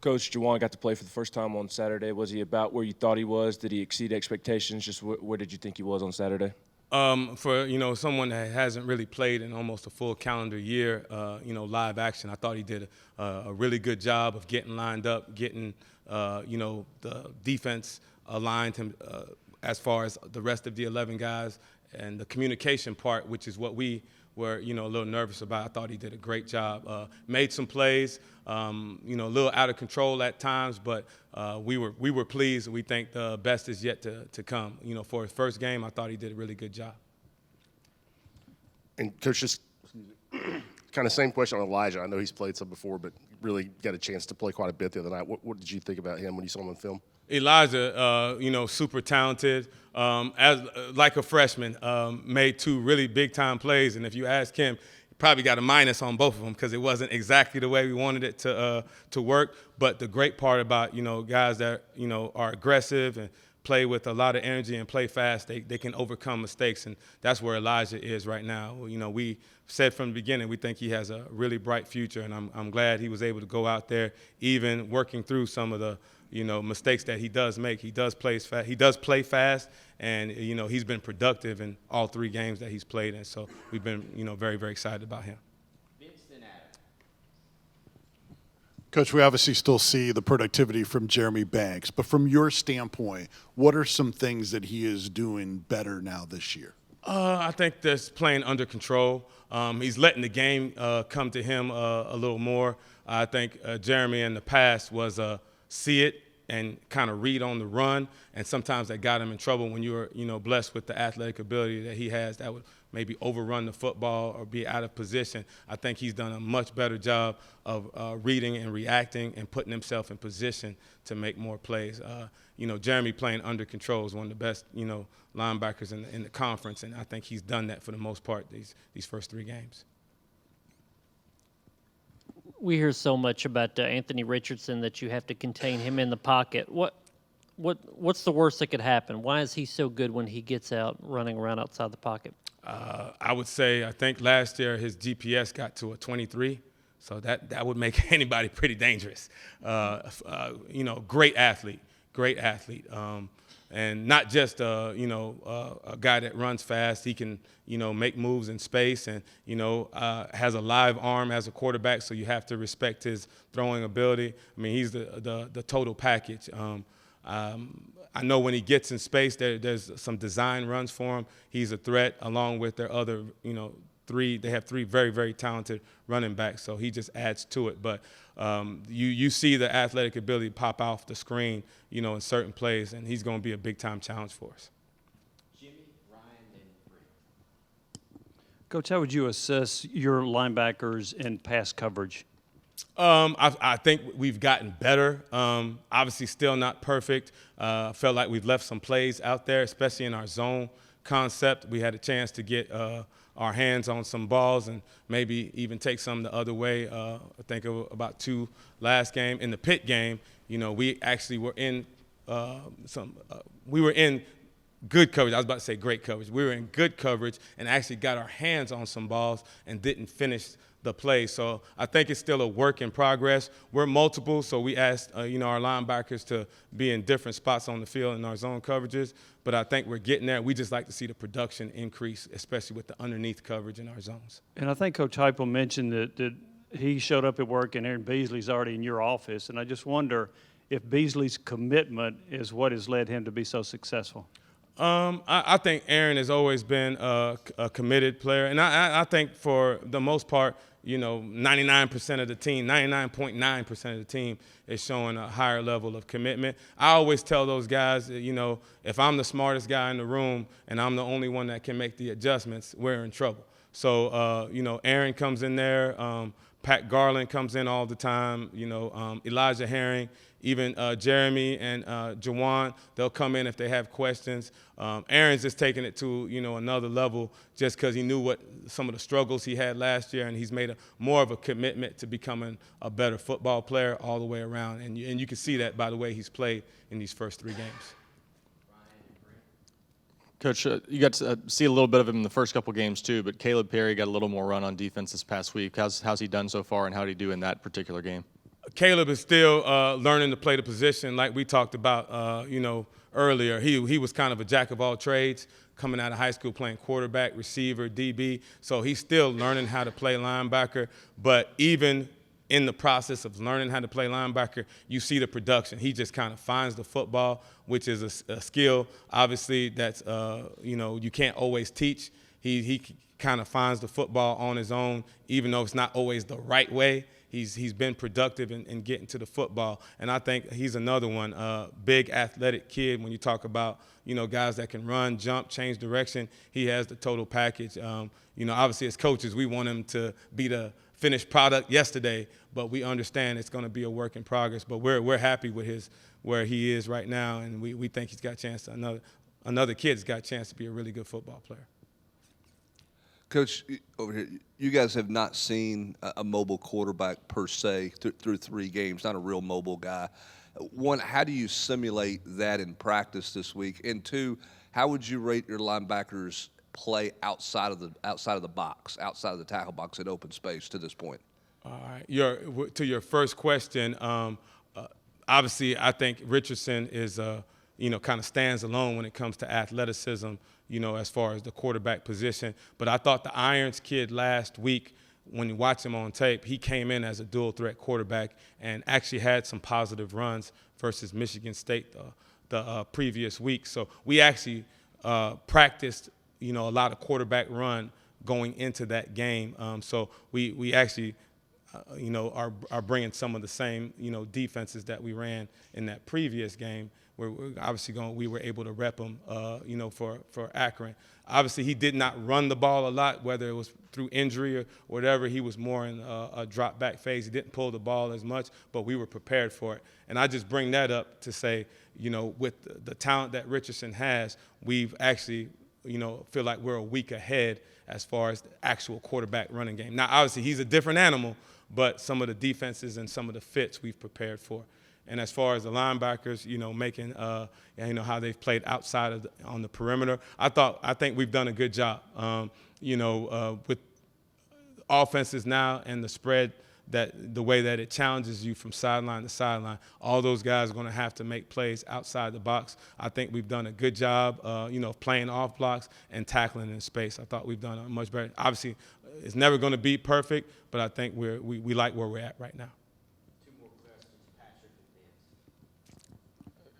Coach Juwan got to play for the first time on Saturday. Was he about where you thought he was? Did he exceed expectations? Just where did you think he was on Saturday? For someone that hasn't really played in almost a full calendar year, live action, I thought he did a really good job of getting lined up, getting the defense aligned him as far as the rest of the 11 guys, and the communication part, which is what we were a little nervous about. I thought he did a great job. Made some plays, a little out of control at times, but we were pleased. We think the best is yet to come. For his first game, I thought he did a really good job. And Coach, just kind of same question on Elijah. I know he's played some before, but really got a chance to play quite a bit the other night. What did you think about him when you saw him on film? Elijah, super talented. As like a freshman, made 2 really big-time plays, and if you ask him, he probably got a minus on both of them because it wasn't exactly the way we wanted it to work. But the great part about guys that are aggressive and play with a lot of energy and play fast, they can overcome mistakes, and that's where Elijah is right now. We said from the beginning we think he has a really bright future, and I'm glad he was able to go out there, even working through some of the mistakes that he does make. He does play fast, and he's been productive in all 3 games that he's played in. So we've been very, very excited about him. Coach, we obviously still see the productivity from Jeremy Banks, but from your standpoint, what are some things that he is doing better now this year? I think that's playing under control. He's letting the game come to him a little more. I think Jeremy in the past was see it and kind of read on the run, and sometimes that got him in trouble when you were blessed with the athletic ability that he has that would maybe overrun the football or be out of position. I think he's done a much better job of reading and reacting and putting himself in position to make more plays. Jeremy playing under control is one of the best linebackers in the conference, and I think he's done that for the most part these first 3 games. We hear so much about Anthony Richardson that you have to contain him in the pocket. What's the worst that could happen? Why is he so good when he gets out running around outside the pocket? I would say I think last year his GPS got to a 23, so that would make anybody pretty dangerous. Great athlete. And not just a guy that runs fast. He can make moves in space, and has a live arm as a quarterback. So you have to respect his throwing ability. I mean, he's the total package. I know when he gets in space, there's some design runs for him. He's a threat, along with their other 3. They have 3 very, very talented running backs, so he just adds to it. But you see the athletic ability pop off the screen, in certain plays, and he's going to be a big-time challenge for us. Jimmy, Ryan, and Brent. Coach, how would you assess your linebackers in pass coverage? I think we've gotten better. Obviously, still not perfect. I felt like we've left some plays out there, especially in our zone concept. We had a chance to get our hands on some balls and maybe even take some the other way. I think of about 2 last game. In the Pitt game, we actually were in we were in good coverage. I was about to say great coverage. We were in good coverage and actually got our hands on some balls and didn't finish the play. So I think it's still a work in progress. We're multiple, so we asked our linebackers to be in different spots on the field in our zone coverages. But I think we're getting there. We just like to see the production increase, especially with the underneath coverage in our zones. And I think Coach Heupel mentioned that he showed up at work and Aaron Beasley's already in your office. And I just wonder if Beasley's commitment is what has led him to be so successful. I think Aaron has always been a committed player. And I think for the most part, 99% of the team, 99.9% of the team is showing a higher level of commitment. I always tell those guys, that, if I'm the smartest guy in the room and I'm the only one that can make the adjustments, we're in trouble. So, Aaron comes in there. Pat Garland comes in all the time. Elijah Herring, even Jeremy and Juwan, they'll come in if they have questions. Aaron's just taking it to another level just because he knew what some of the struggles he had last year, and he's made more of a commitment to becoming a better football player all the way around. And you can see that by the way he's played in these first 3 games. Coach, you got to see a little bit of him in the first couple games too, but Caleb Perry got a little more run on defense this past week. How's he done so far, and how did he do in that particular game? Caleb is still learning to play the position like we talked about, earlier. He was kind of a jack of all trades coming out of high school playing quarterback, receiver, DB. So he's still learning how to play linebacker. But even in the process of learning how to play linebacker, you see the production. He just kind of finds the football, which is a skill, obviously, that's, you can't always teach. He kind of finds the football on his own, even though it's not always the right way. He's been productive in getting to the football, and I think he's another one, big athletic kid. When you talk about guys that can run, jump, change direction, he has the total package. Obviously as coaches, we want him to be the finished product yesterday, but we understand it's going to be a work in progress. But we're happy with where he is right now, and we think he's got a chance to another kid's got a chance to be a really good football player. Coach, over here, you guys have not seen a mobile quarterback per se through 3 games, not a real mobile guy. One, how do you simulate that in practice this week? And 2, how would you rate your linebackers' play outside of the box, outside of the tackle box in open space to this point? All right. To your first question, obviously I think Richardson is kind of stands alone when it comes to athleticism, as far as the quarterback position. But I thought the Irons kid last week, when you watch him on tape, he came in as a dual threat quarterback and actually had some positive runs versus Michigan State the previous week. So we actually practiced, a lot of quarterback run going into that game. So we actually, are bringing some of the same, defenses that we ran in that previous game. We're obviously we were able to rep him, for Akron. Obviously, he did not run the ball a lot, whether it was through injury or whatever. He was more in a drop back phase. He didn't pull the ball as much, but we were prepared for it. And I just bring that up to say, with the talent that Richardson has, we've actually, feel like we're a week ahead as far as the actual quarterback running game. Now, obviously, he's a different animal, but some of the defenses and some of the fits we've prepared for. And as far as the linebackers, making, how they've played outside on the perimeter, I think we've done a good job. With offenses now and the spread, the way that it challenges you from sideline to sideline, all those guys are going to have to make plays outside the box. I think we've done a good job, playing off blocks and tackling in space. I thought we've done a much better. Obviously, it's never going to be perfect, but I think we like where we're at right now.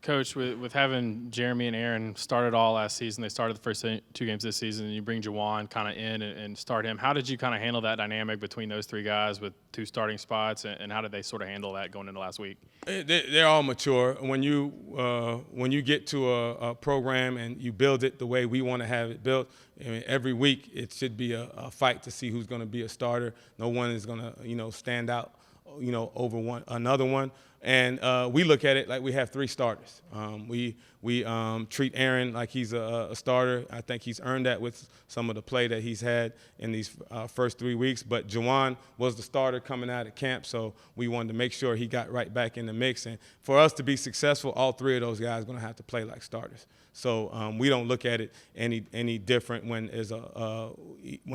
Coach, with having Jeremy and Aaron started all last season, they started the first 2 games this season, and you bring Juwan kind of in and start him. How did you kind of handle that dynamic between those 3 guys with 2 starting spots, and how did they sort of handle that going into last week? They're all mature. When you get to a program and you build it the way we want to have it built, every week it should be a fight to see who's going to be a starter. No one is going to stand out over another one. And we look at it like we have 3 starters. We treat Aaron like he's a starter. I think he's earned that with some of the play that he's had in these first 3 weeks. But Juwan was the starter coming out of camp, so we wanted to make sure he got right back in the mix. And for us to be successful, all 3 of those guys are going to have to play like starters. So we don't look at it any different when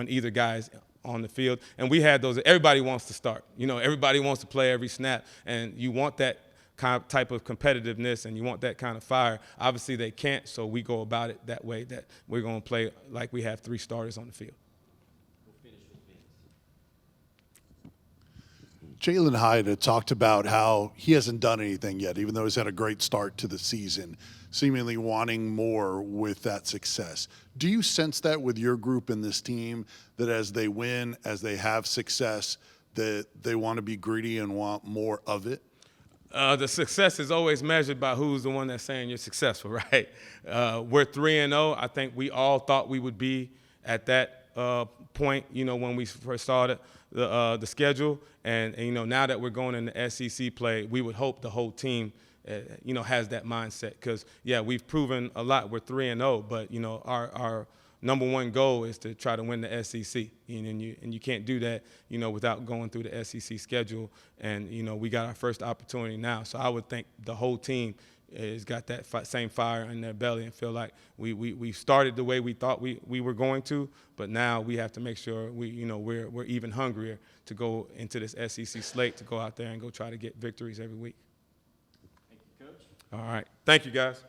either guy is on the field. And we had those. Everybody wants to start. Everybody wants to play every snap, and you want that type of competitiveness, and you want that kind of fire. Obviously, they can't, so we go about it that way, that we're going to play like we have 3 starters on the field. Jalen Hyatt had talked about how he hasn't done anything yet, even though he's had a great start to the season, seemingly wanting more with that success. Do you sense that with your group and this team, that as they win, as they have success, that they want to be greedy and want more of it? The success is always measured by who's the one that's saying you're successful, right? We're 3-0. I think we all thought we would be at that point, when we first started the schedule. And now that we're going into SEC play, we would hope the whole team, has that mindset. Because, we've proven a lot. We're 3-0, but, our number one goal is to try to win the SEC. And you can't do that, without going through the SEC schedule. And, we got our first opportunity now. So I would think the whole team has got that same fire in their belly and feel like we started the way we thought we were going to, but now we have to make sure we're even hungrier to go into this SEC slate, to go out there and go try to get victories every week. Thank you, Coach. All right. Thank you, guys.